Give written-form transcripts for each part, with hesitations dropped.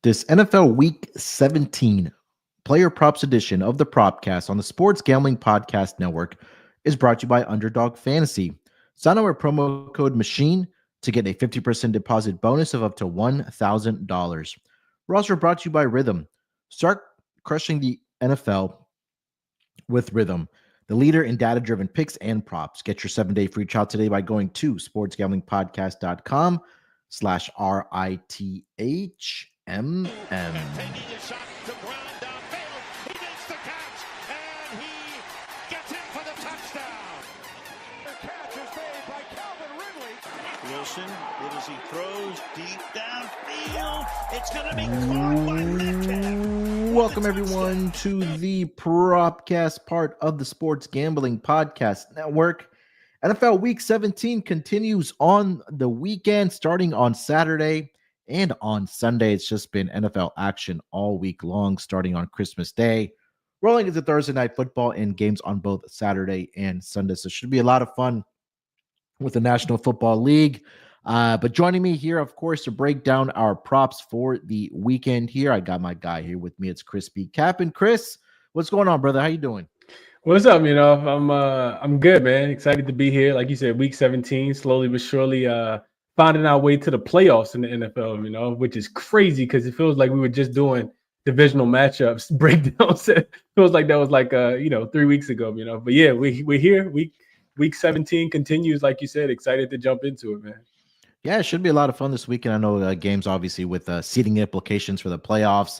This NFL Week 17 Player Props edition of the Propcast on the Sports Gambling Podcast Network is brought to you by Underdog Fantasy. Sign up with promo code MACHINE to get a 50% deposit bonus of up to $1,000. We're also brought to you by Rhythm. Start crushing the NFL with Rhythm, the leader in data-driven picks and props. Get your 7-day free trial today by going to sportsgamblingpodcast.com/RITHMM. Wilson, it as he throws deep downfield. It's going to be caught by Metcalf. Welcome, everyone, to the Propcast, part of the Sports Gambling Podcast Network. NFL Week 17 continues on the weekend, starting on Saturday and on Sunday. It's just been NFL action all week long, starting on Christmas Day, rolling into Thursday Night Football, and games on both Saturday and Sunday. So it should be a lot of fun with the National Football League. But joining me here, of course, to break down our props for the weekend here, I got my guy here with me. It's ChrisBeCappinn. Chris, what's going on, brother? How you doing? What's up? I'm good, man. Excited to be here. Like you said, week 17, slowly but surely finding our way to the playoffs in the NFL, which is crazy because it feels like we were just doing divisional matchups, breakdowns. It feels like that was 3 weeks ago, But yeah, we're here. Week 17 continues, like you said. Excited to jump into it, man. Yeah, it should be a lot of fun this weekend. I know games, obviously, with seeding implications for the playoffs.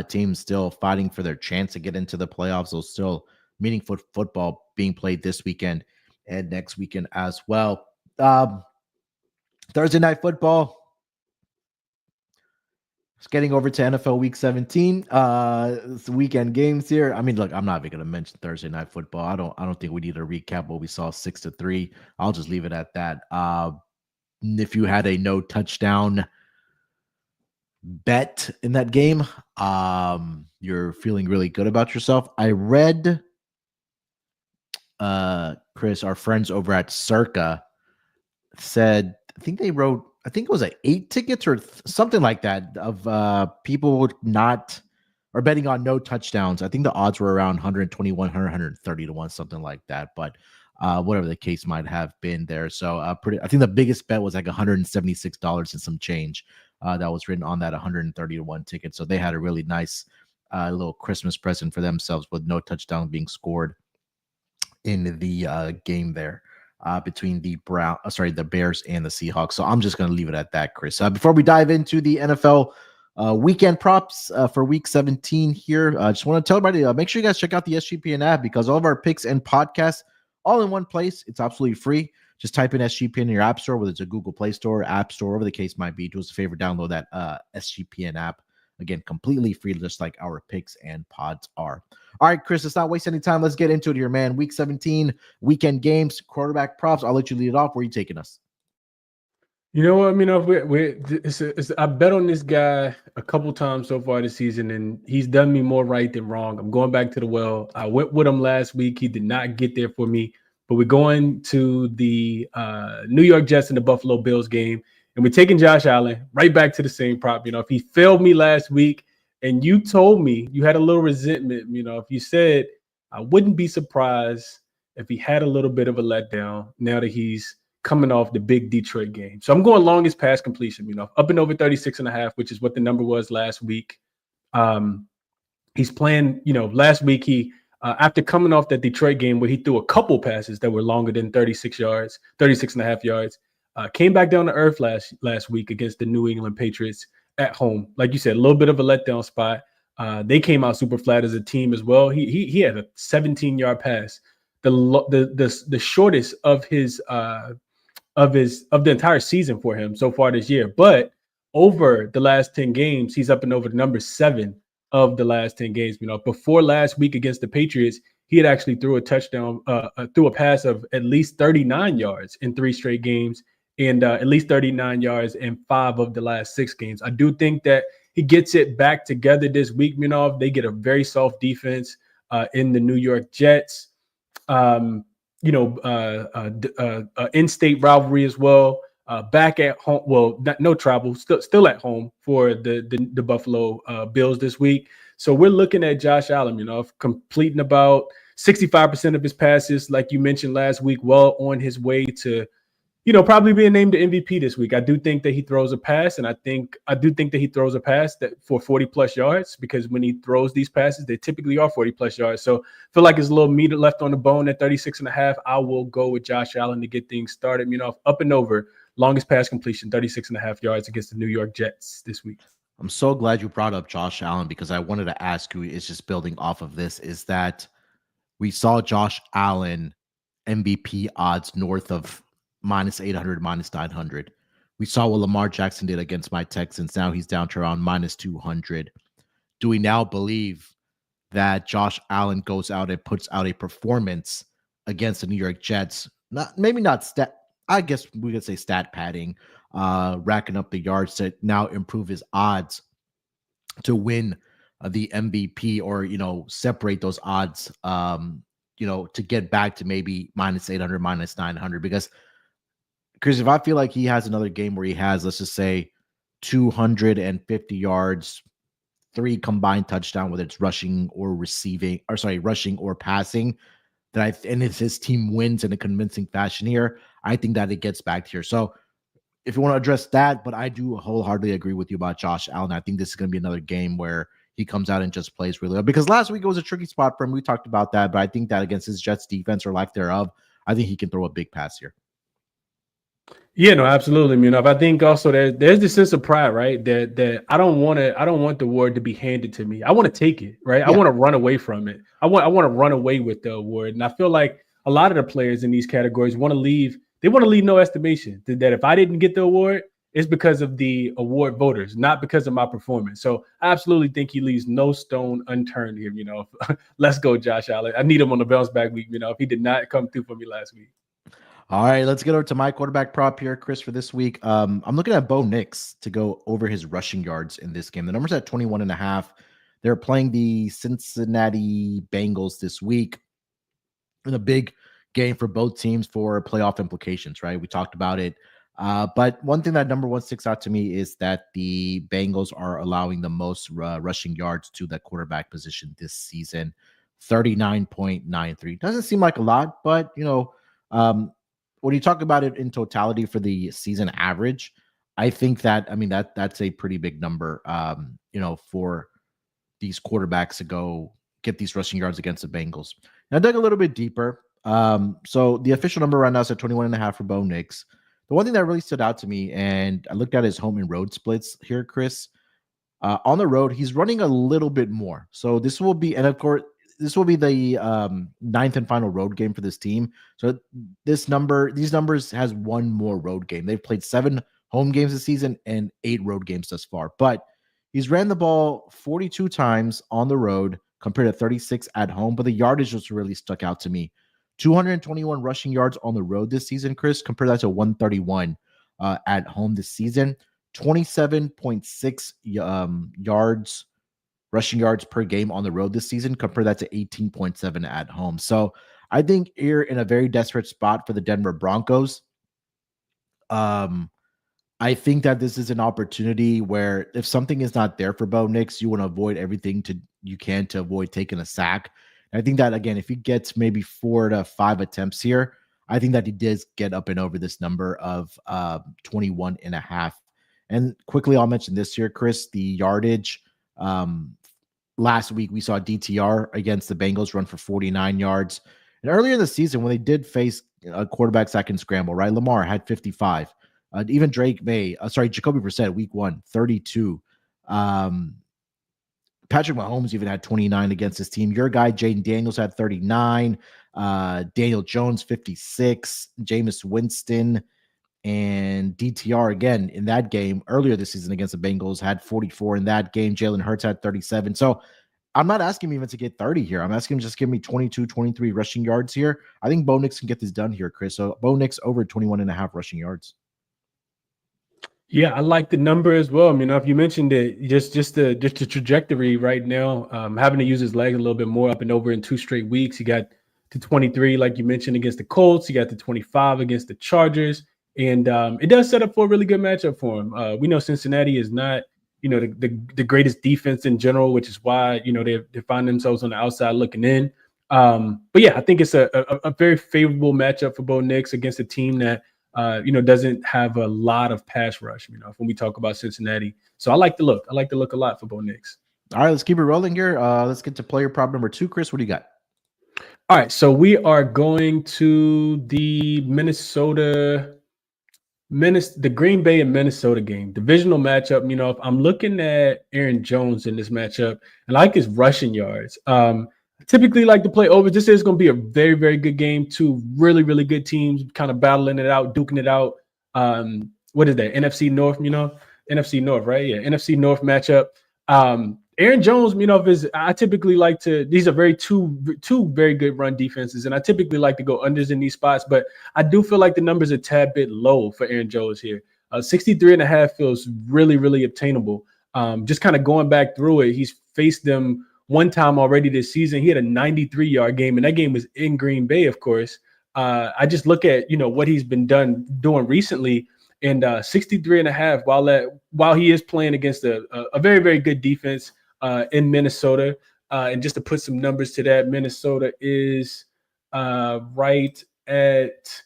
Teams still fighting for their chance to get into the playoffs. So still meaningful football being played this weekend and next weekend as well. Thursday Night Football. Just getting over to NFL Week 17. It's the weekend games here. I mean, look, I'm not even going to mention Thursday Night Football. I don't think we need to recap what we saw 6-3. I'll just leave it at that. If you had a no touchdown bet in that game, you're feeling really good about yourself. I read, Chris, our friends over at Circa said, I think it was 8 tickets or something like that of people not or betting on no touchdowns. I think the odds were around 121, 130 to 1, something like that. But whatever the case might have been there. So I think the biggest bet was like $176 and some change that was written on that 130 to 1 ticket. So they had a really nice little Christmas present for themselves with no touchdown being scored in the game there between the Bears and the Seahawks. So I'm just going to leave it at that, Chris. Before we dive into the NFL weekend props for week 17 here, I just want to tell everybody, make sure you guys check out the SGPN app because all of our picks and podcasts all in one place. It's absolutely free. Just type in SGPN in your app store, whether it's a Google Play Store, App Store, whatever the case might be. Do us a favor, download that SGPN app. Again, completely free, just like our picks and pods are. All right, Chris, let's not waste any time. Let's get into it here, man. Week 17, weekend games, quarterback props. I'll let you lead it off. Where are you taking us? You know what? I bet on this guy a couple times so far this season, and he's done me more right than wrong. I'm going back to the well. I went with him last week. He did not get there for me, but we're going to the New York Jets and the Buffalo Bills game, and we're taking Josh Allen right back to the same prop. If he failed me last week, and you told me you had a little resentment, if you said I wouldn't be surprised if he had a little bit of a letdown now that he's coming off the big Detroit game. So I'm going longest pass completion, up and over 36.5, which is what the number was last week. He's playing, last week he, after coming off that Detroit game where he threw a couple passes that were longer than 36.5 yards, came back down to earth last week against the New England Patriots at home. Like you said, a little bit of a letdown spot. They came out super flat as a team as well. He had a 17-yard pass, the shortest of the entire season for him so far this year. But over the last 10 games, he's up and over the number 7 of the last 10 games. Before last week against the Patriots, he had actually threw a pass of at least 39 yards in 3 straight games and at least 39 yards in 5 of the last 6 games. I do think that he gets it back together this week, They get a very soft defense in the New York Jets. In-state rivalry as well. back at home. Well, no travel, still at home for the Buffalo Bills this week. So we're looking at Josh Allen, completing about 65% of his passes, like you mentioned last week, well on his way to, probably being named the MVP this week. I do think that he throws a pass, and I do think that he throws a pass that for 40+ yards, because when he throws these passes, they typically are 40+ yards. So I feel like there's a little meat left on the bone at 36.5. I will go with Josh Allen to get things started. Up and over, longest pass completion, 36.5 yards against the New York Jets this week. I'm so glad you brought up Josh Allen, because I wanted to ask you, is just building off of this, is that we saw Josh Allen MVP odds north of -800, -900. We saw what Lamar Jackson did against my Texans. Now he's down to around -200. Do we now believe that Josh Allen goes out and puts out a performance against the New York Jets? Maybe not stat. I guess we could say stat padding, racking up the yards to now improve his odds to win the MVP, or separate those odds, to get back to maybe -800, -900. Because Chris, if I feel like he has another game where he has, let's just say, 250 yards, 3 combined touchdown, whether it's rushing or passing, and if his team wins in a convincing fashion here, I think that it gets back here. So if you want to address that, but I do wholeheartedly agree with you about Josh Allen. I think this is going to be another game where he comes out and just plays really well, because last week it was a tricky spot for him. We talked about that, but I think that against his Jets defense, or lack thereof, I think he can throw a big pass here. Yeah, no, absolutely. I think also there's this sense of pride, right? That I don't want the award to be handed to me. I want to take it, right? Yeah. I want to run away from it. I want to run away with the award. And I feel like a lot of the players in these categories want to leave no estimation that if I didn't get the award, it's because of the award voters, not because of my performance. So I absolutely think he leaves no stone unturned here. Let's go, Josh Allen. I need him on the bounce back week. If he did not come through for me last week. All right, let's get over to my quarterback prop here, Chris, for this week. I'm looking at Bo Nix to go over his rushing yards in this game. The number's at 21.5. They're playing the Cincinnati Bengals this week in a big game for both teams for playoff implications, right? We talked about it. But one thing that number one sticks out to me is that the Bengals are allowing the most rushing yards to the quarterback position this season, 39.93. Doesn't seem like a lot, but, when you talk about it in totality for the season average, I think that's a pretty big number, for these quarterbacks to go get these rushing yards against the Bengals. Now, I dug a little bit deeper. So the official number right now is at 21.5 for Bo Nix. The one thing that really stood out to me, and I looked at his home and road splits here, Chris, on the road, he's running a little bit more. So this will be, and of course, this will be the 9th and final road game for this team. So these numbers has one more road game. They've played 7 home games this season and 8 road games thus far. But he's ran the ball 42 times on the road compared to 36 at home. But the yardage just really stuck out to me. 221 rushing yards on the road this season, Chris. Compare that to 131 at home this season. 27.6 rushing yards per game on the road this season. Compare that to 18.7 at home. So I think you're in a very desperate spot for the Denver Broncos. I think that this is an opportunity where if something is not there for Bo Nix, you want to avoid everything you can to avoid taking a sack. And I think that, again, if he gets maybe 4 to 5 attempts here, I think that he does get up and over this number of 21.5. And quickly, I'll mention this here, Chris, the yardage. Last week, we saw DTR against the Bengals run for 49 yards. And earlier in the season, when they did face quarterbacks that can scramble, right? Lamar had 55. Even Jacoby Brissett, week 1, 32. Patrick Mahomes even had 29 against his team. Your guy, Jaden Daniels, had 39. Daniel Jones, 56. Jameis Winston and DTR, again, in that game earlier this season against the Bengals, had 44 in that game. Jalen Hurts had 37. So I'm not asking him even to get 30 here. I'm asking him just give me 22, 23 rushing yards here. I think Bo Nix can get this done here, Chris. So Bo Nix over 21.5 rushing yards. Yeah, I like the number as well. If you mentioned it, just the trajectory right now, having to use his legs a little bit more up and over in 2 straight weeks. He got to 23, like you mentioned, against the Colts. He got to 25 against the Chargers. And it does set up for a really good matchup for him. We know Cincinnati is not, the greatest defense in general, which is why, they find themselves on the outside looking in. But yeah, I think it's a very favorable matchup for Bo Nix against a team that, doesn't have a lot of pass rush, when we talk about Cincinnati. So I like the look. I like the look a lot for Bo Nix. All right, let's keep it rolling here. Let's get to player prop number 2. Chris, what do you got? All right, so we are going to the the Green Bay and Minnesota game, divisional matchup. If I'm looking at Aaron Jones in this matchup, and I like his rushing yards. Typically like to play over. This is going to be a very, very good game. Two really, really good teams kind of battling it out, duking it out. What is that? NFC North, NFC North, right? Yeah, NFC North matchup. Aaron Jones, I typically like to, these are two very good run defenses, and I typically like to go unders in these spots, but I do feel like the numbers are a tad bit low for Aaron Jones here. 63.5 feels really, really obtainable. Just kind of going back through it, he's faced them one time already this season. He had a 93-yard game, and that game was in Green Bay, of course. I just look at, what he's been doing recently, and 63.5, while he is playing against a very, very good defense in Minnesota. And just to put some numbers to that, Minnesota is right at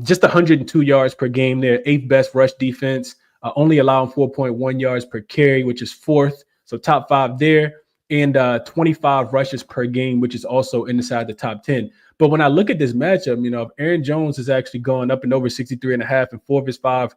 just 102 yards per game. They're 8th best rush defense, only allowing 4.1 yards per carry, which is 4th. So top 5 there. And 25 rushes per game, which is also inside the top 10. But when I look at this matchup, if Aaron Jones is actually going up and over 63.5 in 4 of his 5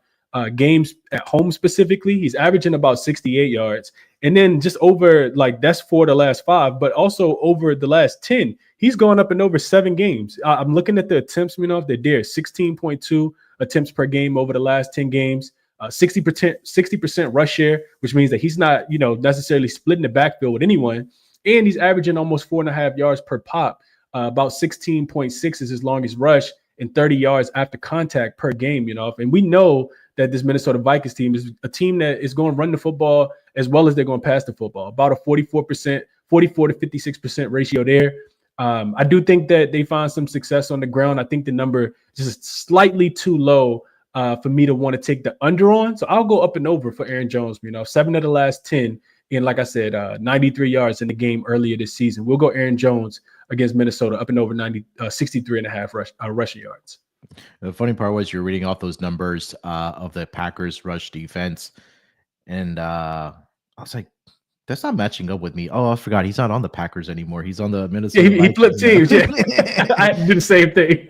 games at home specifically, he's averaging about 68 yards. And then just over, that's for the last 5, but also over the last 10, he's going up and over 7 games. I'm looking at the attempts, they're there, 16.2 attempts per game over the last 10 games. 60% rush share, which means that he's not, necessarily splitting the backfield with anyone. And he's averaging almost 4.5 yards per pop. About 16.6 is his longest rush, and 30 yards after contact per game, And we know that this Minnesota Vikings team is a team that is going to run the football as well as they're going to pass the football. About a 44 to 56% ratio there. I do think that they find some success on the ground. I think the number is just slightly too low for me to want to take the under on. So I'll go up and over for Aaron Jones, 7 of the last 10. And like I said, 93 yards in the game earlier this season. We'll go Aaron Jones against Minnesota up and over 63.5 rushing yards. The funny part was you're reading off those numbers of the Packers rush defense. And I was like, that's not matching up with me. Oh, I forgot. He's not on the Packers anymore. He's on the Minnesota. Yeah, he flipped teams. Yeah. I did the same thing.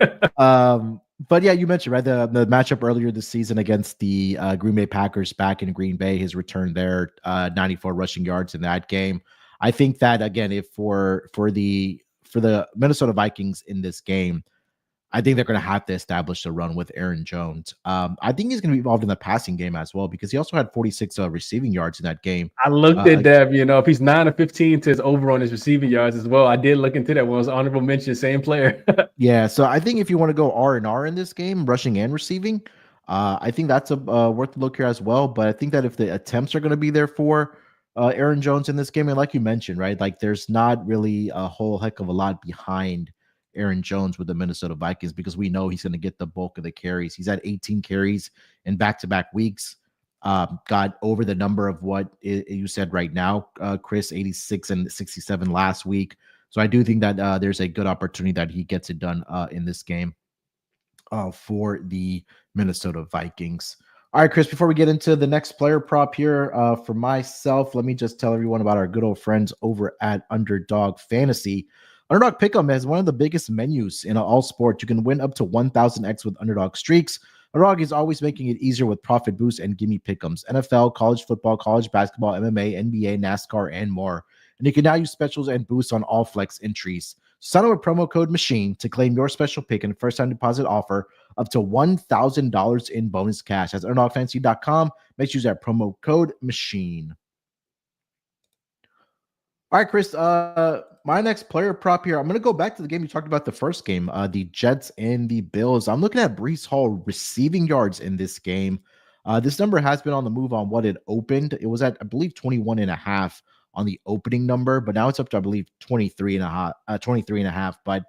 But yeah, you mentioned, right, the matchup earlier this season against the Green Bay Packers back in Green Bay, his return there, 94 rushing yards in that game. I think that, again, if for the Minnesota Vikings in this game, I think they're going to have to establish a run with Aaron Jones. I think he's going to be involved in the passing game as well, because he also had 46 receiving yards in that game. I looked at that, if he's 9 of 15 to his over on his receiving yards as well. I did look into that one. It was honorable mention, same player. Yeah, so I think if you want to go R&R in this game, rushing and receiving, I think that's a worth a look here as well. But I think that if the attempts are going to be there for Aaron Jones in this game, and like you mentioned, right, there's not really a whole heck of a lot behind Aaron Jones with the Minnesota Vikings, because we know he's going to get the bulk of the carries. He's had 18 carries in back-to-back weeks. Got over the number of what you said right now, Chris, 86 and 67 last week. So I do think that there's a good opportunity that he gets it done in this game for the Minnesota Vikings. All right, Chris, before we get into the next player prop here for myself, let me just tell everyone about our good old friends over at Underdog Fantasy. Underdog Pick'em has one of the biggest menus in all sports. You can win up to 1,000x with Underdog Streaks. Underdog is always making it easier with profit boosts and gimme pick'ems. NFL, college football, college basketball, MMA, NBA, NASCAR, and more. And you can now use specials and boosts on all flex entries. Sign up with promo code MACHINE to claim your special pick and first-time deposit offer up to $1,000 in bonus cash. That's UnderdogFantasy.com. Make sure you use that promo code MACHINE. All right, Chris, my next player prop here, I'm going to go back to the game you talked about, the first game, the Jets and the Bills. I'm looking at Breece Hall receiving yards in this game. This number has been on the move on what it opened. It was at, I believe, 21.5 on the opening number, but now it's up to, I believe, 23.5. But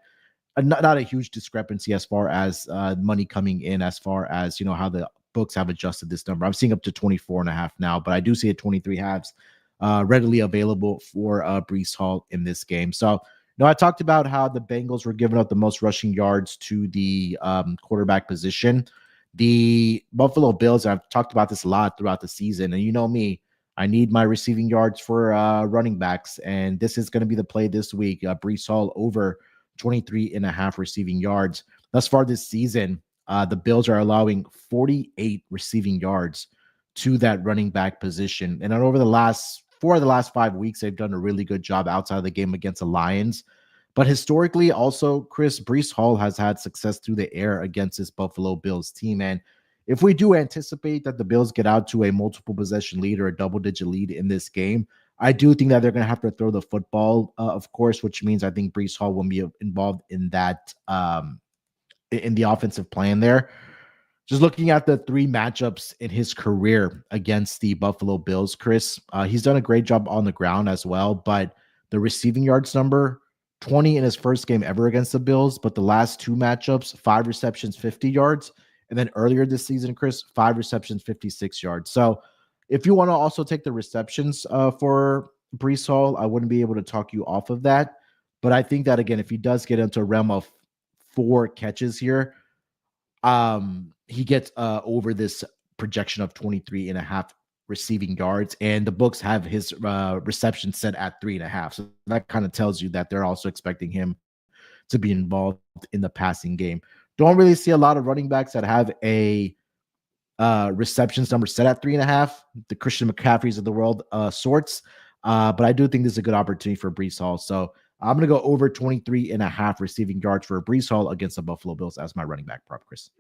not a huge discrepancy as far as money coming in, as far as, how the books have adjusted this number. I'm seeing up to 24.5 now, but I do see a 23 halves readily available for Breece Hall in this game. So, I talked about how the Bengals were giving up the most rushing yards to the quarterback position. The Buffalo Bills, I've talked about this a lot throughout the season, and you know me, I need my receiving yards for running backs, and this is going to be the play this week. Breece Hall over 23.5 receiving yards. Thus far this season, the Bills are allowing 48 receiving yards to that running back position. And over the last 5 weeks, they've done a really good job outside of the game against the Lions. But historically, also, Chris, Breece Hall has had success through the air against this Buffalo Bills team. And if we do anticipate that the Bills get out to a multiple possession lead or a double-digit lead in this game, I do think that they're going to have to throw the football, of course, which means I think Breece Hall will be involved in that, in the offensive plan there. Just looking at the 3 matchups in his career against the Buffalo Bills, Chris, he's done a great job on the ground as well, but the receiving yards number, 20 in his first game ever against the Bills, but the last 2 matchups, 5 receptions, 50 yards. And then earlier this season, Chris, 5 receptions, 56 yards. So if you want to also take the receptions for Breece Hall, I wouldn't be able to talk you off of that. But I think that, again, if he does get into a realm of 4 catches here, he gets over this projection of 23.5 receiving yards, and the books have his reception set at 3.5. So that kind of tells you that they're also expecting him to be involved in the passing game. Don't really see a lot of running backs that have a receptions number set at 3.5, the Christian McCaffreys of the world sorts. But I do think this is a good opportunity for Breece Hall. So I'm going to go over 23.5 receiving yards for Breece Hall against the Buffalo Bills as my running back prop, Chris.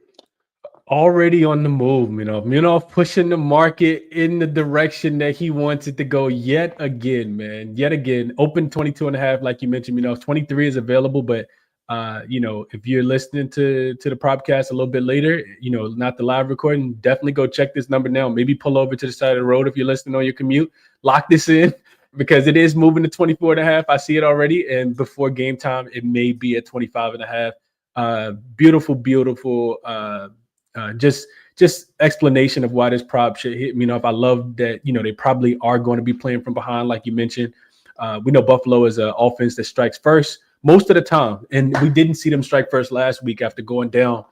Already on the move, Munaf pushing the market in the direction that he wants it to go yet again, man. Yet again, open 22.5, like you mentioned, 23 is available, but if you're listening to the Propcast a little bit later, not the live recording, definitely go check this number now. Maybe pull over to the side of the road if you're listening on your commute. Lock this in because it is moving to 24.5. I see it already, and before game time, it may be at 25.5. Beautiful. Just explanation of why this prop should hit me. If I love that, they probably are going to be playing from behind, like you mentioned. We know Buffalo is an offense that strikes first most of the time, and we didn't see them strike first last week after going down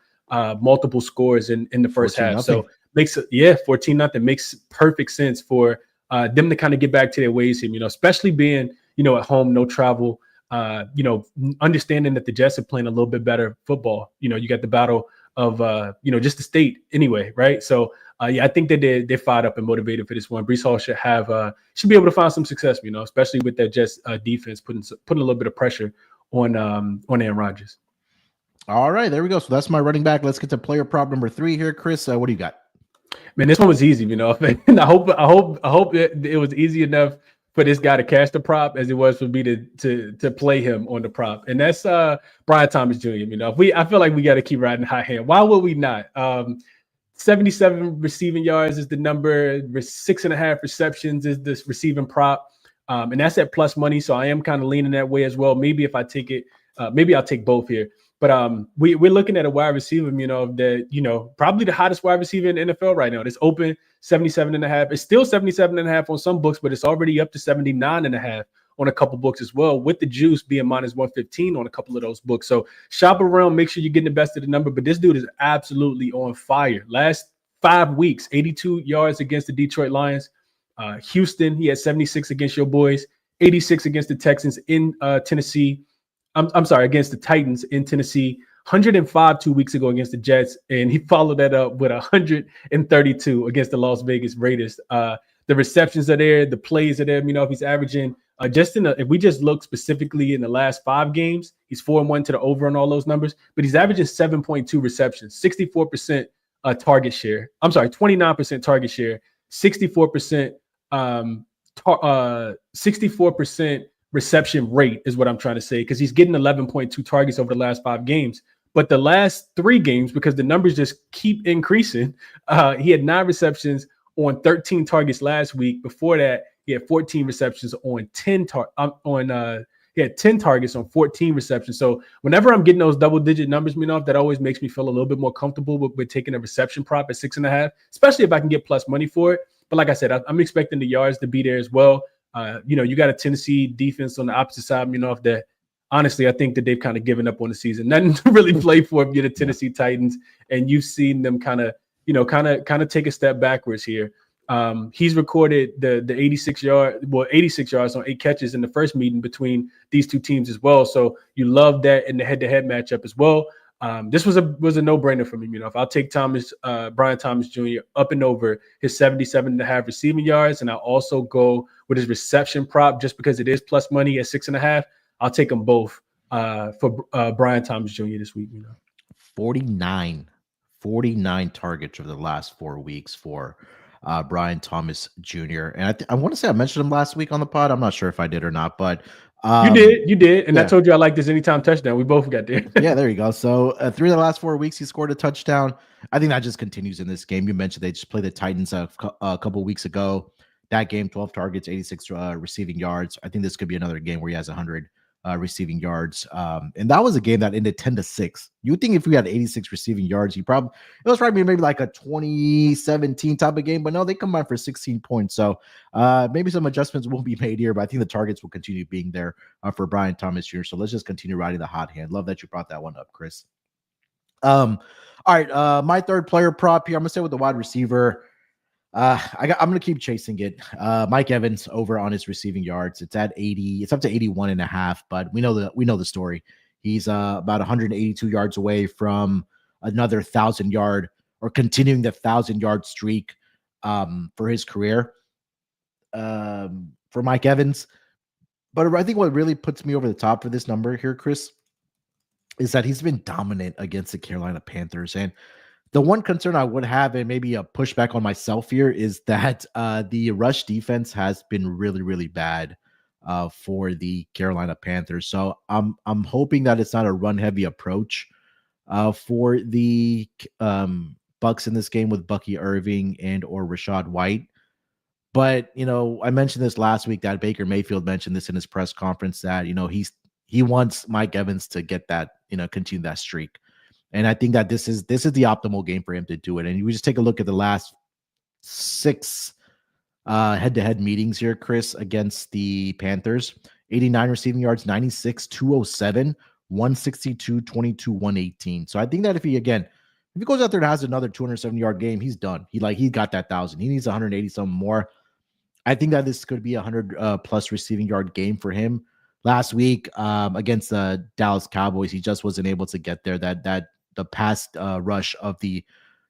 multiple scores in the first half. So makes 14-0 makes perfect sense for them to kind of get back to their ways here. Especially being at home, no travel. Understanding that the Jets are playing a little bit better football. You got the battle of just the state anyway, right? So I think that they're fired up and motivated for this one. Breece Hall should be able to find some success, especially with that Jets defense putting a little bit of pressure on Aaron Rodgers. All right, there we go. So that's my running back. Let's get to player prop number 3 here, Chris. What do you got? Man, this one was easy, and I hope it was easy enough for this guy to catch the prop as it was for me to play him on the prop. And that's Brian Thomas Jr. I feel like we got to keep riding high hand. Why would we not? 77 receiving yards is the number. 6.5 receptions is this receiving prop. And that's at plus money. So I am kind of leaning that way as well. Maybe if I take it, maybe I'll take both here. But we're looking at a wide receiver, that, probably the hottest wide receiver in the NFL right now. It's open 77.5. It's still 77.5 on some books, but it's already up to 79.5 on a couple books as well, with the juice being minus 115 on a couple of those books. So shop around, make sure you're getting the best of the number. But this dude is absolutely on fire. Last 5 weeks, 82 yards against the Detroit Lions. Houston, he had 76 against your boys, 86 against the Texans in Tennessee. I'm sorry, against the Titans in Tennessee, 105 2 weeks ago against the Jets, and he followed that up with 132 against the Las Vegas Raiders. The receptions are there, the plays are there. If he's averaging if we just look specifically in the last 5 games, he's 4-1 to the over on all those numbers, but he's averaging 7.2 receptions, 64% target share. I'm sorry, 29% target share, 64%. 64% reception rate is what I'm trying to say, because he's getting 11.2 targets over the last 5 games. But the last 3 games, because the numbers just keep increasing, he had 9 receptions on 13 targets last week. Before that, he had 14 receptions on He had 10 targets on 14 receptions. So whenever I'm getting those double-digit numbers, that always makes me feel a little bit more comfortable with taking a reception prop at 6.5, especially if I can get plus money for it. But like I said, I'm expecting the yards to be there as well. You got a Tennessee defense on the opposite side, that honestly, I think that they've kind of given up on the season. Nothing to really play for if you're the Tennessee Titans, and you've seen them kind of take a step backwards here. He's recorded the 86 yards on 8 catches in the first meeting between these two teams as well. So you love that in the head-to-head matchup as well. This was a no-brainer for me. If I'll take Brian Thomas Jr. up and over his 77.5 receiving yards, and I'll also go with his reception prop just because it is plus money at 6.5. I'll take them both for Brian Thomas Jr. this week. 49 targets over the last 4 weeks for Brian Thomas Jr. And I want to say I mentioned him last week on the pod. I'm not sure if I did or not, but you did. And I told you I like this anytime touchdown. We both got there. Yeah, there you go. So 3 of the last 4 weeks, he scored a touchdown. I think that just continues in this game. You mentioned they just played the Titans a couple weeks ago. That game, 12 targets, 86 receiving yards. I think this could be another game where he has 100 receiving yards. And that was a game that ended 10-6. You would think if we had 86 receiving yards, it was probably maybe like a 2017 type of game, but no, they combined for 16 points. So maybe some adjustments will be made here, but I think the targets will continue being there for Brian Thomas Jr. So let's just continue riding the hot hand. Love that you brought that one up, Chris. All right. My third player prop here, I'm gonna stay with the wide receiver. I'm going to keep chasing it. Mike Evans over on his receiving yards. It's at 80. It's up to 81.5, but we know the story. He's about 182 yards away from another 1,000-yard or continuing the 1,000-yard streak for his career for Mike Evans. But I think what really puts me over the top for this number here, Chris, is that he's been dominant against the Carolina Panthers. And the one concern I would have, and maybe a pushback on myself here, is that the rush defense has been really, really bad for the Carolina Panthers. So I'm hoping that it's not a run-heavy approach for the Bucs in this game with Bucky Irving and or Rachaad White. But I mentioned this last week that Baker Mayfield mentioned this in his press conference that he wants Mike Evans to get that continue that streak. And I think that this is the optimal game for him to do it. And you just take a look at the last 6 head-to-head meetings here, Chris, against the Panthers. 89 receiving yards, 96, 207, 162, 22, 118. So I think that if he goes out there and has another 270-yard game, he's done. He got that 1,000. He needs 180 something more. I think that this could be 100 plus receiving yard game for him. Last week against the Dallas Cowboys, he just wasn't able to get there. The past rush of the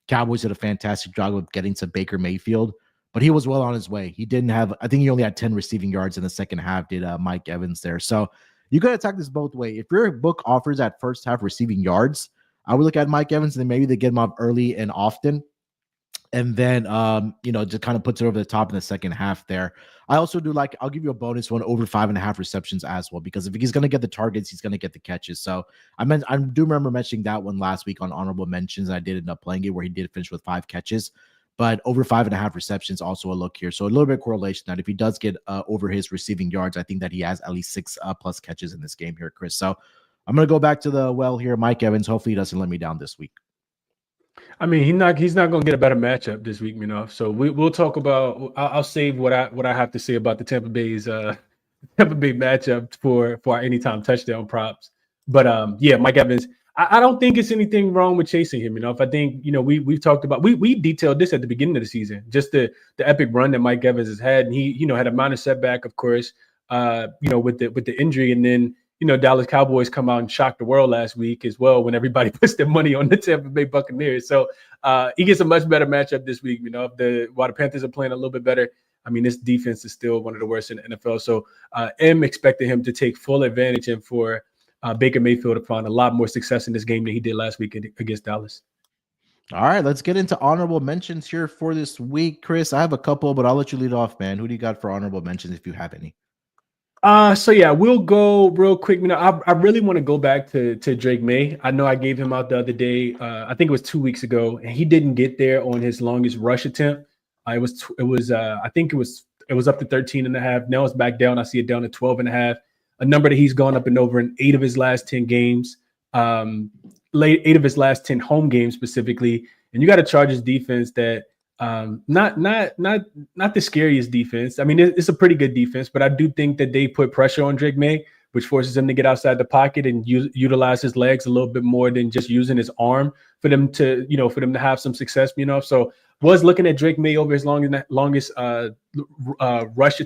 Cowboys did a fantastic job of getting to Baker Mayfield, but he was well on his way. He only had 10 receiving yards in the second half, did Mike Evans there. So you got to attack this both ways. If your book offers that first half receiving yards, I would look at Mike Evans and then maybe they get him up early and often. And then, just kind of puts it over the top in the second half there. I also do I'll give you a bonus one over 5.5 receptions as well, because if he's going to get the targets, he's going to get the catches. So I do remember mentioning that one last week on honorable mentions. I did end up playing it where he did finish with 5 catches, but over 5.5 receptions, also a look here. So a little bit of correlation that if he does get over his receiving yards, I think that he has at least 6 plus catches in this game here, Chris. So I'm going to go back to the well here. Mike Evans, hopefully he doesn't let me down this week. I mean, he's not going to get a better matchup this week, So we'll talk about. I'll save what I have to say about the Tampa Bay matchup for our anytime touchdown props. But Mike Evans. I don't think it's anything wrong with chasing him. If I think we've talked about we detailed this at the beginning of the season, just the epic run that Mike Evans has had, and he had a minor setback, of course, with the injury, and then. Dallas Cowboys come out and shock the world last week as well when everybody puts their money on the Tampa Bay Buccaneers. So he gets a much better matchup this week. While the Panthers are playing a little bit better, I mean, this defense is still one of the worst in the NFL. So am expecting him to take full advantage and for Baker Mayfield to find a lot more success in this game than he did last week against Dallas. All right, let's get into honorable mentions here for this week, Chris. I have a couple, but I'll let you lead off, man. Who do you got for honorable mentions if you have any? We'll go real quick. I really want to go back to Drake May. I know I gave him out the other day. I think it was 2 weeks ago, and he didn't get there on his longest rush attempt. I think it was up to 13.5. Now it's back down. I see it down to 12.5. a number that he's gone up and over in 8 of his last 10 games, 8 of his last 10 home games specifically. And you got a Chargers defense that not the scariest defense. I mean, it's a pretty good defense, but I do think that they put pressure on Drake May, which forces him to get outside the pocket and utilize his legs a little bit more than just using his arm for them to have some success. So was looking at Drake May over his longest rush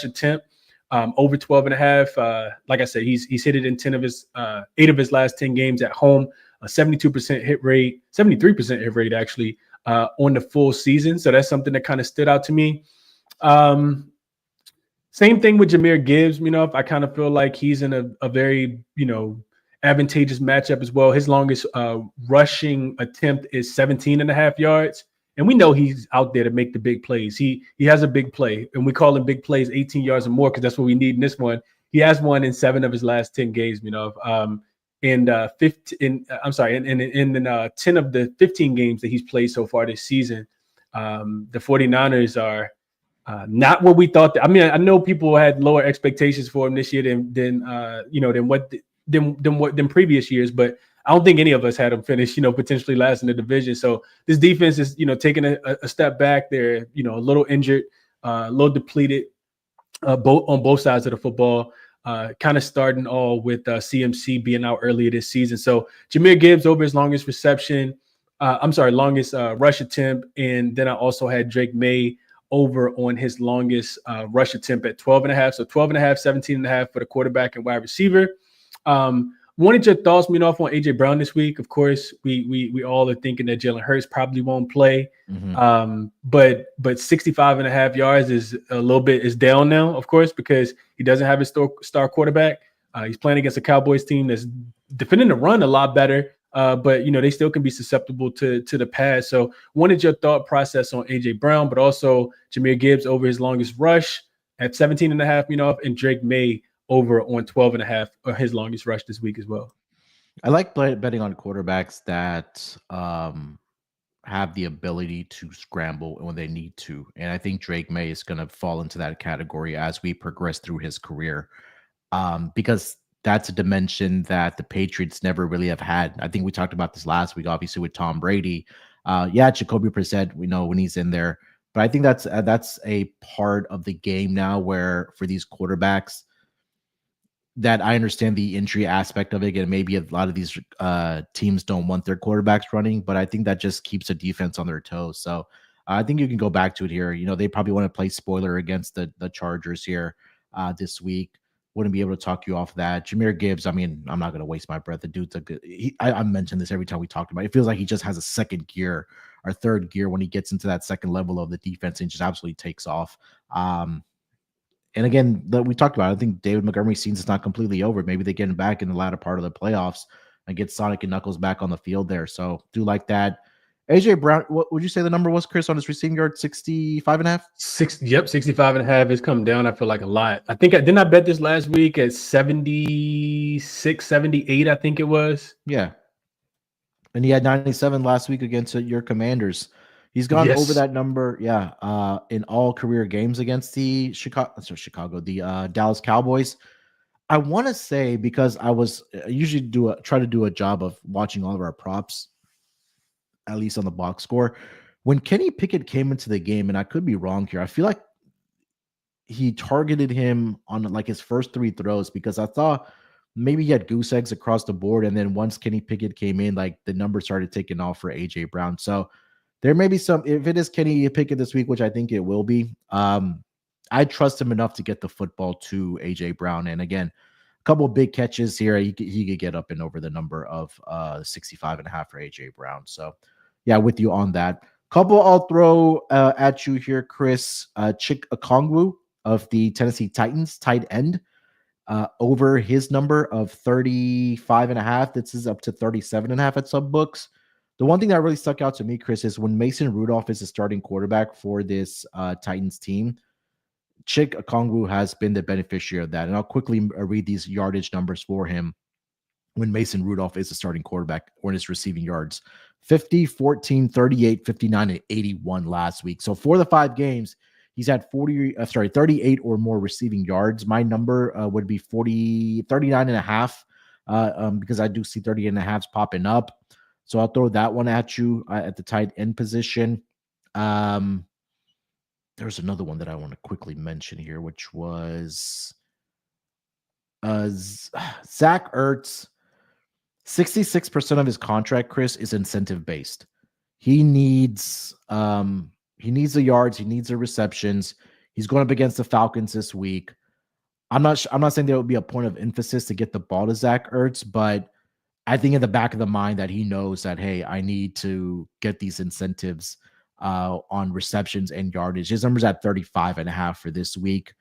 attempt, over 12.5. Like I said, he's hit it in 8 of his last 10 games at home, a 72% hit rate, 73% hit rate actually on the full season. So that's something that kind of stood out to me. Same thing with Jahmyr Gibbs. I kind of feel like he's in a very, advantageous matchup as well. His longest rushing attempt is 17.5 yards. And we know he's out there to make the big plays. He has a big play, and we call him big plays 18 yards or more because that's what we need in this one. He has one in 7 of his last 10 games, in 10 of the 15 games that he's played so far this season. The 49ers are not what we thought. I know people had lower expectations for him this year than previous years, but I don't think any of us had them finish, potentially last in the division. So this defense is, taking a step back. They're, a little injured, a little depleted, on both sides of the football. Kind of starting all with CMC being out earlier this season. So Jahmyr Gibbs over his longest rush attempt. And then I also had Drake May over on his longest rush attempt at 12.5. So 12.5, 17.5 for the quarterback and wide receiver. Wanted your thoughts, Munaf, on AJ Brown this week. Of course, we all are thinking that Jalen Hurts probably won't play. Mm-hmm. But 65.5 yards is down now, of course, because he doesn't have his star quarterback. He's playing against a Cowboys team that's defending the run a lot better. But they still can be susceptible to the pass. So wanted your thought process on AJ Brown, but also Jahmyr Gibbs over his longest rush at 17.5, and Drake May over on 12.5 or his longest rush this week as well. I like betting on quarterbacks that have the ability to scramble when they need to. And I think Drake May is going to fall into that category as we progress through his career, because that's a dimension that the Patriots never really have had. I think we talked about this last week, obviously, with Tom Brady. Jacoby Brissett, we know when he's in there. But I think that's a part of the game now where for these quarterbacks, that I understand the injury aspect of it. And maybe a lot of these teams don't want their quarterbacks running, but I think that just keeps the defense on their toes. So I think you can go back to it here. They probably want to play spoiler against the Chargers here this week. Wouldn't be able to talk you off that. Jahmyr Gibbs, I'm not going to waste my breath. The dude's a good. I mentioned this every time we talked about it. It feels like he just has a second gear or third gear when he gets into that second level of the defense and just absolutely takes off. And again, we talked about it. I think David Montgomery's season's not completely over. Maybe they get him back in the latter part of the playoffs and get Sonic and Knuckles back on the field there. So do like that. AJ Brown, what would you say the number was, Chris, on his receiving yard? 65.5? 65.5 has come down, I feel like, a lot. I think didn't I bet this last week at 76, 78, I think it was. Yeah. And he had 97 last week against your Commanders. He's gone over that number, in all career games against the Dallas Cowboys. I want to say, because I usually try to do a job of watching all of our props, at least on the box score. When Kenny Pickett came into the game, and I could be wrong here, I feel like he targeted him on like his first 3 throws, because I thought maybe he had goose eggs across the board. And then once Kenny Pickett came in, like the number started taking off for AJ Brown. So there may be some, if it is Kenny Pickett this week, which I think it will be, I trust him enough to get the football to AJ Brown. And again, a couple of big catches here. He could get up and over the number of 65.5 for AJ Brown. So yeah, with you on that. Couple I'll throw at you here, Chris. Chig Okongwu of the Tennessee Titans, tight end, over his number of 35.5. This is up to 37.5 at some books. The one thing that really stuck out to me, Chris, is when Mason Rudolph is the starting quarterback for this Titans team, Chig Okongwu has been the beneficiary of that. And I'll quickly read these yardage numbers for him when Mason Rudolph is the starting quarterback or his receiving yards. 50, 14, 38, 59, and 81 last week. So for the 5 games, He's had 38 or more receiving yards. My number would be 39 and a half because I do see 30 and a halves popping up. So I'll throw that one at you at the tight end position. There's another one that I want to quickly mention here, which was Zach Ertz. 66% of his contract, Chris, is incentive based. He needs the yards, he needs the receptions. He's going up against the Falcons this week. I'm not saying there would be a point of emphasis to get the ball to Zach Ertz, but I think in the back of the mind that he knows that, hey, I need to get these incentives on receptions and yardage. His number's at 35.5 for this week.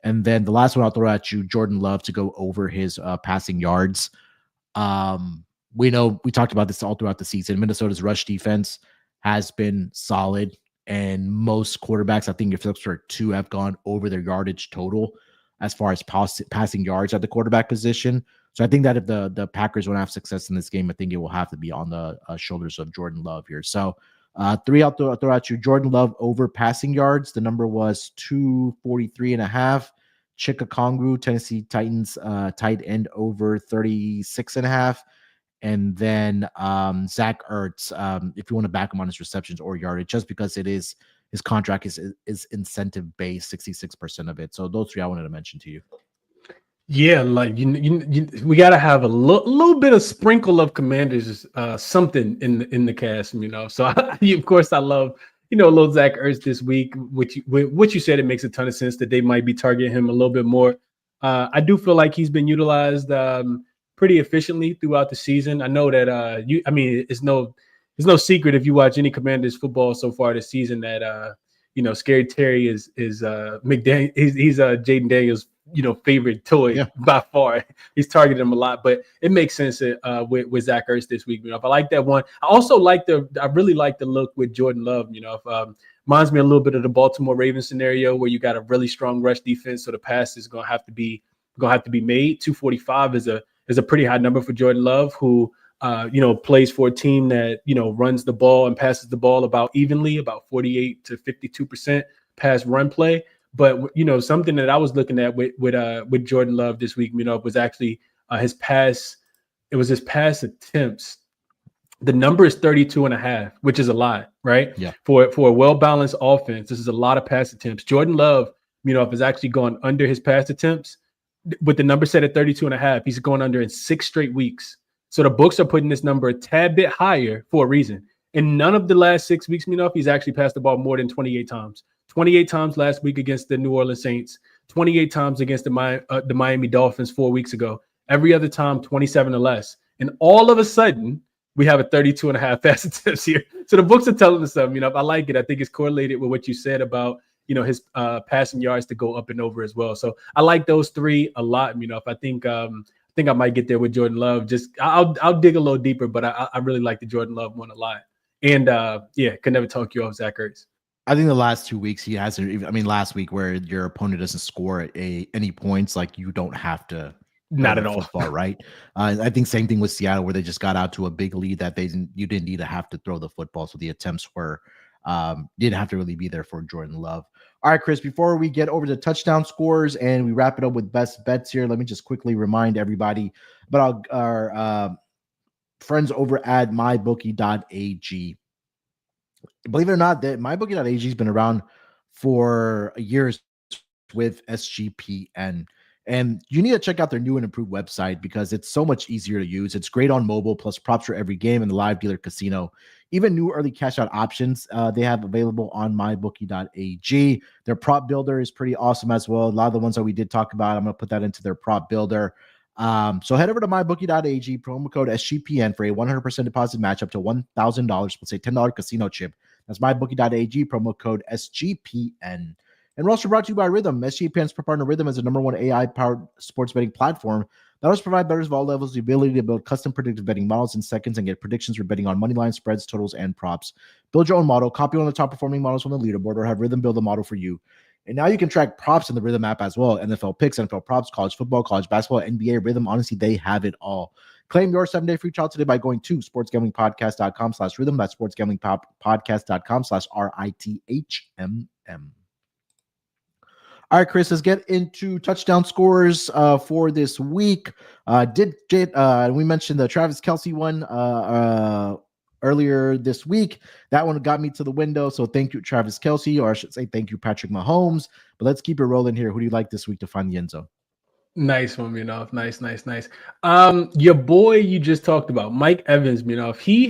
And then the last one I'll throw at you, Jordan Love, to go over his passing yards. We know we talked about this all throughout the season. Minnesota's rush defense has been solid, and most quarterbacks, I think if looks for 2, have gone over their yardage total as far as passing yards at the quarterback position. So I think that if the Packers want to have success in this game, I think it will have to be on the shoulders of Jordan Love here. So 3, I'll throw at you. Jordan Love over passing yards. The number was 243.5. Chika Kongwu, Tennessee Titans tight end, over 36.5. And then Zach Ertz, if you want to back him on his receptions or yardage, just because it is his contract is incentive based, 66% of it. So those 3 I wanted to mention to you. Yeah, like we got to have a little bit of sprinkle of Commanders, something in the cast, So of course I love a little Zach Ertz this week. What you said, it makes a ton of sense that they might be targeting him a little bit more. I do feel like he's been utilized pretty efficiently throughout the season. I know that it's no secret if you watch any Commanders football so far this season that Scary Terry is McDaniel. He's Jaden Daniels' favorite toy by far. He's targeted him a lot, but it makes sense with Zach Ertz this week. If I like that one, I also I really like the look with Jordan Love. Reminds me a little bit of the Baltimore Ravens scenario where you got a really strong rush defense, so the pass is gonna have to be made. 245 is a pretty high number for Jordan Love, who plays for a team that runs the ball and passes the ball about evenly, about 48 to 52% pass run play. But something that I was looking at with Jordan Love this week, was actually his pass. It was his pass attempts. The number is 32.5, which is a lot, right? Yeah. For a well-balanced offense, this is a lot of pass attempts. Jordan Love, has actually gone under his pass attempts with the number set at 32.5. He's going under in 6 straight weeks. So the books are putting this number a tad bit higher for a reason. In none of the last 6 weeks, he's actually passed the ball more than 28 times. 28 times last week against the New Orleans Saints, 28 times against the Miami Dolphins 4 weeks ago. Every other time, 27 or less. And all of a sudden, we have a 32.5 pass attempts here. So the books are telling us something. I like it. I think it's correlated with what you said about, his passing yards to go up and over as well. So I like those 3 a lot. I think I might get there with Jordan Love. Just I'll dig a little deeper, but I really like the Jordan Love one a lot. And could never talk you off Zach Ertz. I think the last 2 weeks he hasn't even. I mean, last week where your opponent doesn't score any points, like you don't have to. Not at all, football, right? I think same thing with Seattle, where they just got out to a big lead that you didn't need to have to throw the football, so the attempts were didn't have to really be there for Jordan Love. All right, Chris, before we get over to touchdown scores and we wrap it up with best bets here, let me just quickly remind everybody about our friends over at mybookie.ag. Believe it or not, that mybookie.ag has been around for years with SGPN. And you need to check out their new and improved website because it's so much easier to use. It's great on mobile, plus props for every game in the live dealer casino. Even new early cash out options they have available on mybookie.ag. Their prop builder is pretty awesome as well. A lot of the ones that we did talk about, I'm going to put that into their prop builder. So head over to mybookie.ag, promo code SGPN for a 100% deposit match up to $1,000 plus a $10 casino chip. That's mybookie.ag, promo code SGPN. And we're also brought to you by Rhythm. SGPN's partner Rhythm is the #1 AI-powered sports betting platform that allows provide bettors of all levels the ability to build custom predictive betting models in seconds and get predictions for betting on money lines, spreads, totals, and props. Build your own model, copy one of the top-performing models from the leaderboard, or have Rhythm build a model for you. And now you can track props in the Rhythm app as well. NFL picks, NFL props, college football, college basketball, NBA, Rhythm. Honestly, they have it all. Claim your 7-day free trial today by going to sportsgamblingpodcast.com/rhythm. That's sportsgamblingpodcast.com/RITHMM. All right, Chris, let's get into touchdown scores for this week. We mentioned the Travis Kelce one earlier this week. That one got me to the window. So thank you, Travis Kelce, or I should say thank you, Patrick Mahomes. But let's keep it rolling here. Who do you like this week to find the end zone? Nice one, Munaf. Nice. Your boy you just talked about, Mike Evans, Munaf. He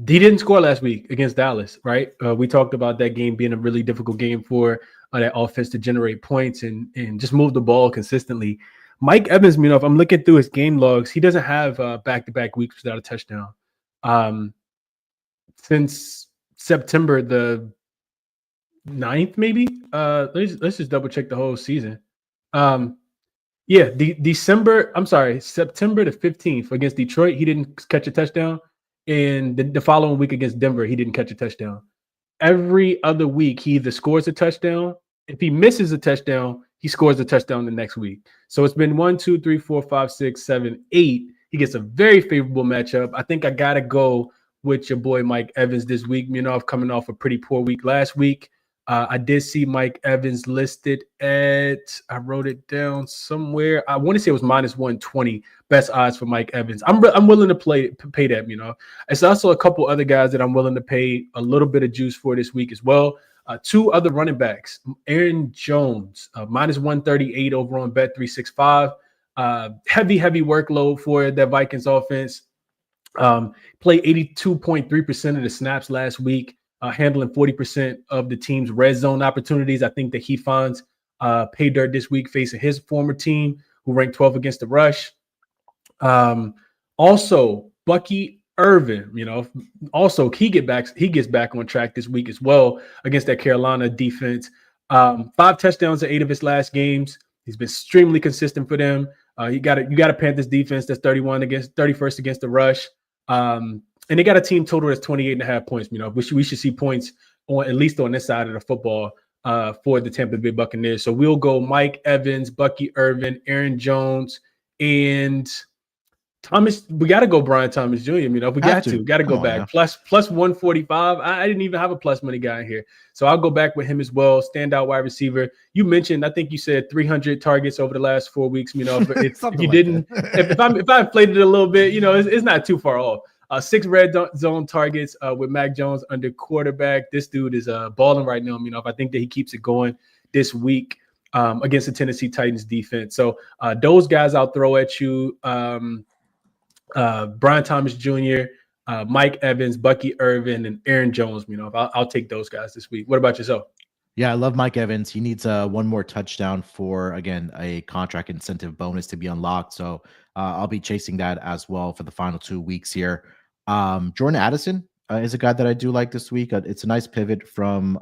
didn't score last week against Dallas, right? We talked about that game being a really difficult game for that offense to generate points and just move the ball consistently. Mike Evans, Munaf, I'm looking through his game logs. He doesn't have back-to-back weeks without a touchdown. Since September the 9th, maybe. Let's just double check the whole season. September the 15th against Detroit, he didn't catch a touchdown. And the following week against Denver, he didn't catch a touchdown. Every other week, he either scores a touchdown. If he misses a touchdown, he scores a touchdown the next week. So it's been 1, 2, 3, 4, 5, 6, 7, 8. He gets a very favorable matchup. I think I got to go with your boy Mike Evans this week, coming off a pretty poor week last week. I did see Mike Evans listed at, I wrote it down somewhere. I want to say it was minus 120 best odds for Mike Evans. I'm willing to pay that, It's also a couple other guys that I'm willing to pay a little bit of juice for this week as well. 2 other running backs, Aaron Jones, minus 138 over on Bet365. Heavy workload for that Vikings offense. Played 82.3% of the snaps last week. Handling 40% of the team's red zone opportunities. I think that he finds pay dirt this week facing his former team, who ranked 12th against the rush. Also, Bucky Irvin, also he gets back on track this week as well against that Carolina defense. 5 touchdowns in 8 of his last games. He's been extremely consistent for them. You got a Panthers defense that's 31st against the rush. And they got a team total that's 28.5 points. We should see points on at least on this side of the football for the Tampa Bay Buccaneers. So we'll go Mike Evans, Bucky Irvin, Aaron Jones, and Thomas. We got to go Brian Thomas Jr. We got to go back. Yeah. Plus 145. I didn't even have a plus money guy in here, so I'll go back with him as well. Standout wide receiver. You mentioned, I think you said 300 targets over the last 4 weeks. But if you didn't, if I inflated it a little bit, it's not too far off. 6 red zone targets with Mac Jones under quarterback. This dude is balling right now. I think that he keeps it going this week against the Tennessee Titans defense. So those guys I'll throw at you. Brian Thomas Jr., Mike Evans, Bucky Irvin, and Aaron Jones. I'll take those guys this week. What about yourself? Yeah, I love Mike Evans. He needs one more touchdown for, again, a contract incentive bonus to be unlocked. So I'll be chasing that as well for the final 2 weeks here. Jordan Addison is a guy that I do like this week. It's a nice pivot from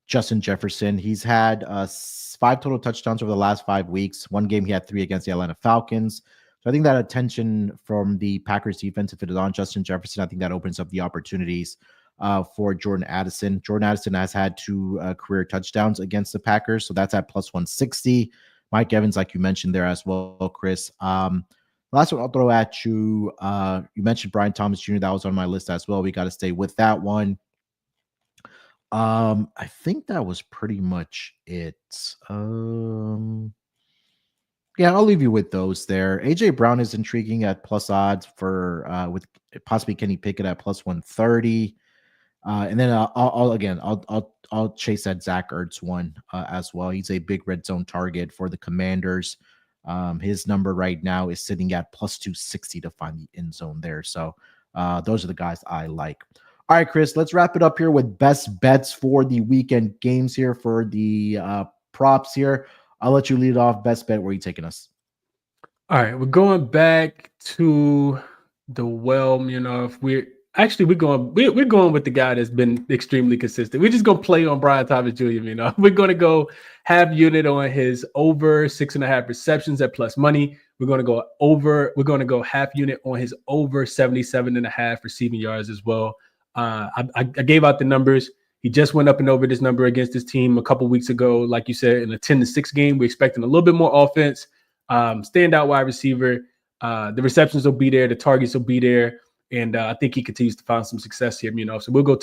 Justin Jefferson. He's had 5 total touchdowns over the last 5 weeks. One game he had 3 against the Atlanta Falcons. So I think that attention from the Packers defense, if it is on Justin Jefferson, I think that opens up the opportunities for Jordan Addison. Jordan Addison has had 2 career touchdowns against the Packers, so that's at plus 160. Mike Evans, like you mentioned there as well, Chris. Last one I'll throw at you. You mentioned Brian Thomas Jr. That was on my list as well. We got to stay with that one. I think that was pretty much it. Yeah, I'll leave you with those there. AJ Brown is intriguing at plus odds for with possibly Kenny Pickett at plus 130. And then I'll chase that Zach Ertz one as well. He's a big red zone target for the Commanders. His number right now is sitting at plus 260 to find the end zone there. So those are the guys I like. All right, Chris, let's wrap it up here with best bets for the weekend games here for the props here. I'll let you lead off. Best bet. Where are you taking us? All right, we're going back to the we're going with the guy that's been extrememely consistent. We're just gonna play on Brian Thomas Jr. We're gonna go half unit on his over 6.5 receptions at plus money. We're gonna go half unit on his over 77.5 receiving yards as well. I gave out the numbers. He just went up and over this number against his team a couple weeks ago. Like you said, in a 10-6 game, we're expecting a little bit more offense. Standout wide receiver. The receptions will be there. The targets will be there. And I think he continues to find some success here, So we'll go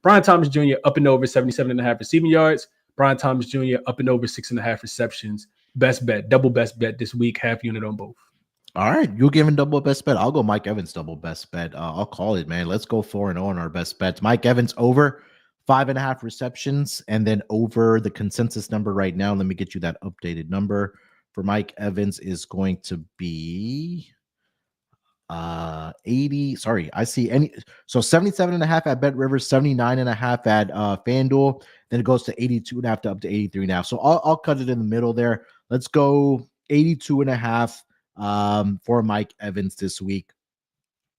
Brian Thomas Jr. up and over 77.5 receiving yards. Brian Thomas Jr. up and over 6.5 receptions. Best bet, double best bet this week, half unit on both. All right, you're giving double best bet. I'll go Mike Evans double best bet. I'll call it, man. Let's go 4-0 on our best bets. Mike Evans over 5.5 receptions, and then over the consensus number right now. Let me get you that updated number for Mike Evans is going to be 80. Sorry, I see any. So 77.5 at Bet Rivers, 79.5 at FanDuel. Then it goes to 82.5 to up to 83.5. So I'll cut it in the middle there. Let's go 82.5 for Mike Evans this week.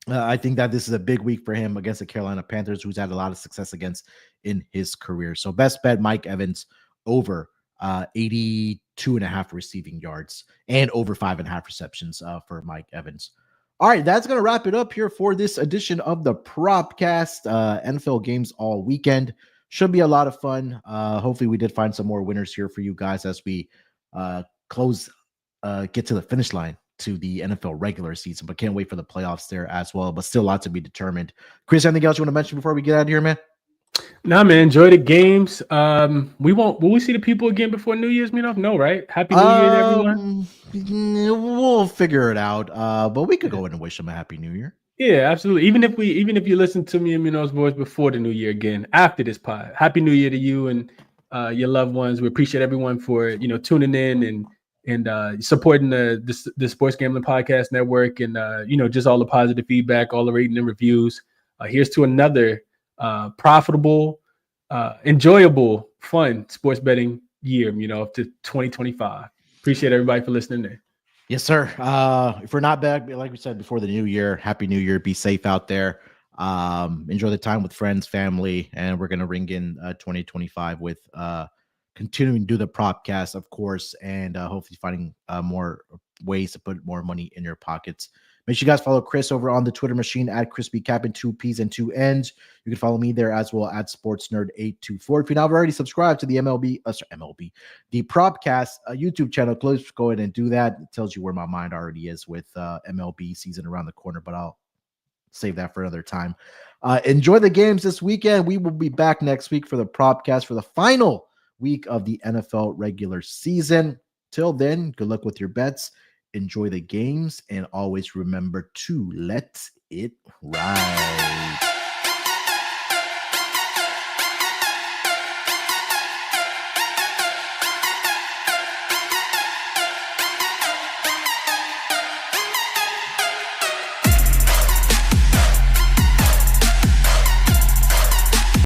I think that this is a big week for him against the Carolina Panthers, who's had a lot of success against in his career. So best bet, Mike Evans over 82.5 receiving yards and over 5.5 receptions for Mike Evans. All right, that's going to wrap it up here for this edition of the Propcast. NFL games all weekend. Should be a lot of fun. Hopefully we did find some more winners here for you guys as we get to the finish line to the NFL regular season, but can't wait for the playoffs there as well, but still a lot to be determined. Chris, anything else you want to mention before we get out of here, man? Nah, man, enjoy the games. Will we see the people again before New Year's, Munaf? No, right? Happy New Year to everyone. We'll figure it out. But we could go in and wish them a happy New Year. Yeah, absolutely. Even if you listen to me and Munaf's voice before the New Year again, after this pod, happy New Year to you and your loved ones. We appreciate everyone for tuning in and supporting the Sports Gambling Podcast Network and just all the positive feedback, all the rating and reviews. Here's to another profitable, enjoyable, fun sports betting year, to 2025. Appreciate everybody for listening in. Yes, sir. If we're not back, like we said before the new year, happy New Year. Be safe out there. Enjoy the time with friends, family, and we're gonna ring in 2025 with continuing to do the Propcast, of course, and hopefully finding more ways to put more money in your pockets. Make sure you guys follow Chris over on the Twitter machine at ChrisBeCappinn, 2 P's and 2 N's. You can follow me there as well at SportsNerd824. If you're not already subscribed to the the Propcast YouTube channel, please go ahead and do that. It tells you where my mind already is with MLB season around the corner, but I'll save that for another time. Enjoy the games this weekend. We will be back next week for the Propcast for the final week of the NFL regular season. Till then, good luck with your bets. Enjoy the games and always remember to let it ride.